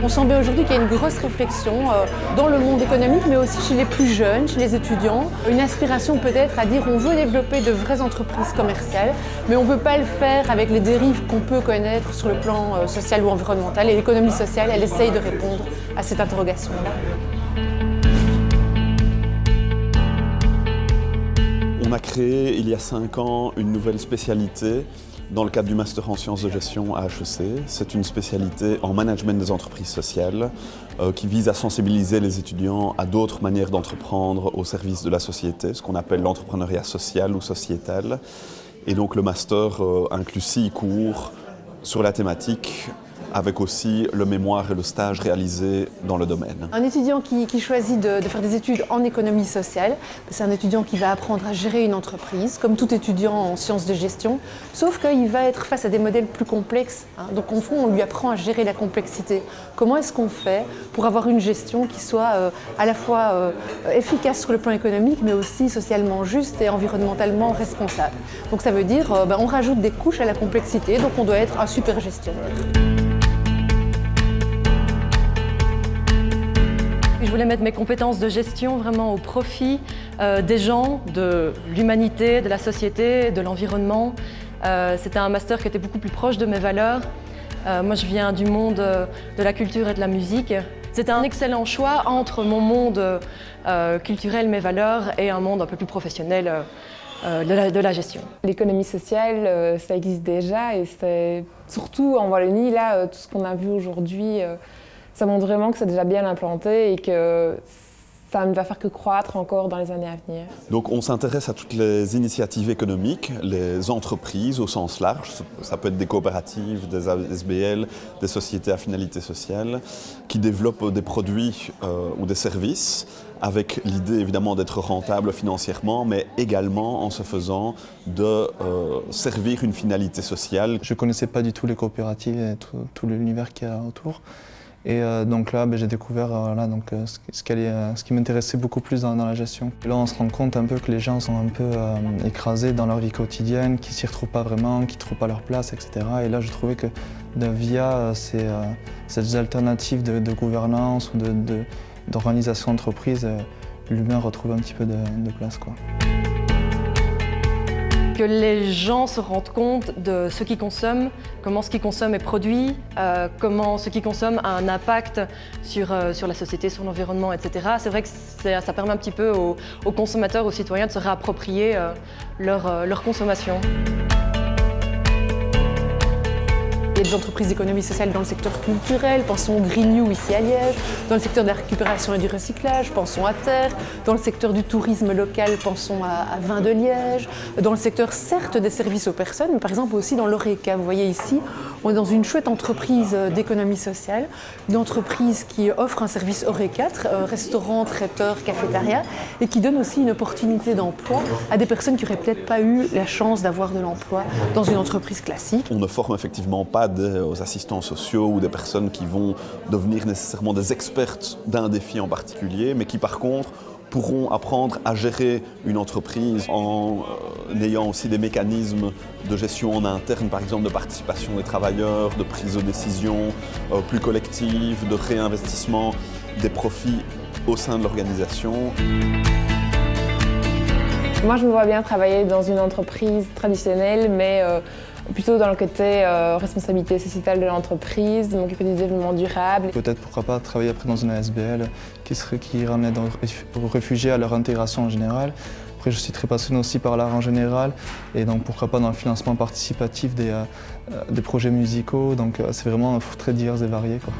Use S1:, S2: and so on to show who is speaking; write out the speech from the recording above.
S1: On sent bien aujourd'hui qu'il y a une grosse réflexion dans le monde économique, mais aussi chez les plus jeunes, chez les étudiants. Une aspiration peut-être à dire on veut développer de vraies entreprises commerciales, mais on ne veut pas le faire avec les dérives qu'on peut connaître sur le plan social ou environnemental. Et l'économie sociale, elle essaye de répondre à cette interrogation-là.
S2: On a créé il y a 5 ans une nouvelle spécialité dans le cadre du Master en sciences de gestion à HEC. C'est une spécialité en management des entreprises sociales qui vise à sensibiliser les étudiants à d'autres manières d'entreprendre au service de la société, ce qu'on appelle l'entrepreneuriat social ou sociétal. Et donc le Master inclut 6 cours sur la thématique, avec aussi le mémoire et le stage réalisés dans le domaine.
S1: Un étudiant qui choisit de faire des études en économie sociale, c'est un étudiant qui va apprendre à gérer une entreprise, comme tout étudiant en sciences de gestion, sauf qu'il va être face à des modèles plus complexes. Donc en fond, on lui apprend à gérer la complexité. Comment est-ce qu'on fait pour avoir une gestion qui soit à la fois efficace sur le plan économique, mais aussi socialement juste et environnementalement responsable. Donc ça veut dire on rajoute des couches à la complexité, donc on doit être un super gestionnaire.
S3: Je voulais mettre mes compétences de gestion vraiment au profit des gens, de l'humanité, de la société, de l'environnement. C'était un master qui était beaucoup plus proche de mes valeurs. Moi, je viens du monde de la culture et de la musique. C'était un excellent choix entre mon monde culturel, mes valeurs, et un monde un peu plus professionnel de la gestion.
S4: L'économie sociale, ça existe déjà et c'est surtout en Wallonie, là, tout ce qu'on a vu aujourd'hui, ça montre vraiment que c'est déjà bien implanté et que ça ne va faire que croître encore dans les années à venir.
S2: Donc on s'intéresse à toutes les initiatives économiques, les entreprises au sens large, ça peut être des coopératives, des ASBL, des sociétés à finalité sociale, qui développent des produits ou des services avec l'idée évidemment d'être rentable financièrement, mais également en se faisant de servir une finalité sociale.
S5: Je ne connaissais pas du tout les coopératives et tout l'univers qu'il y a autour. Et donc là, j'ai découvert ce qui m'intéressait beaucoup plus dans la gestion. Et là, on se rend compte un peu que les gens sont un peu écrasés dans leur vie quotidienne, qu'ils ne s'y retrouvent pas vraiment, qu'ils ne trouvent pas leur place, etc. Et là, je trouvais que via ces alternatives de gouvernance ou d'organisation d'entreprise, l'humain retrouve un petit peu de place, quoi.
S3: Que les gens se rendent compte de ce qu'ils consomment, comment ce qu'ils consomment est produit, comment ce qu'ils consomment a un impact sur la société, sur l'environnement, etc. C'est vrai que ça permet un petit peu aux consommateurs, aux citoyens de se réapproprier leur consommation.
S1: Il y a des entreprises d'économie sociale dans le secteur culturel, pensons au Green New ici à Liège, dans le secteur de la récupération et du recyclage, pensons à Terre, dans le secteur du tourisme local, pensons à Vin de Liège, dans le secteur certes des services aux personnes, mais par exemple aussi dans l'Oreca. Vous voyez ici, on est dans une chouette entreprise d'économie sociale, une entreprise qui offre un service Oreca, restaurant, traiteur, cafétéria, et qui donne aussi une opportunité d'emploi à des personnes qui n'auraient peut-être pas eu la chance d'avoir de l'emploi dans une entreprise classique.
S2: On ne forme effectivement pas aux assistants sociaux ou des personnes qui vont devenir nécessairement des expertes d'un défi en particulier, mais qui par contre pourront apprendre à gérer une entreprise en ayant aussi des mécanismes de gestion en interne, par exemple de participation des travailleurs, de prise de décision plus collective, de réinvestissement des profits au sein de l'organisation.
S4: Moi, je me vois bien travailler dans une entreprise traditionnelle, mais plutôt dans le côté responsabilité sociétale de l'entreprise, m'occuper du développement durable.
S5: Peut-être pourquoi pas travailler après dans une ASBL qui ramène aux réfugiés à leur intégration en général. Après, je suis très passionné aussi par l'art en général, et donc pourquoi pas dans le financement participatif des projets musicaux. Donc c'est vraiment très divers et varié, quoi.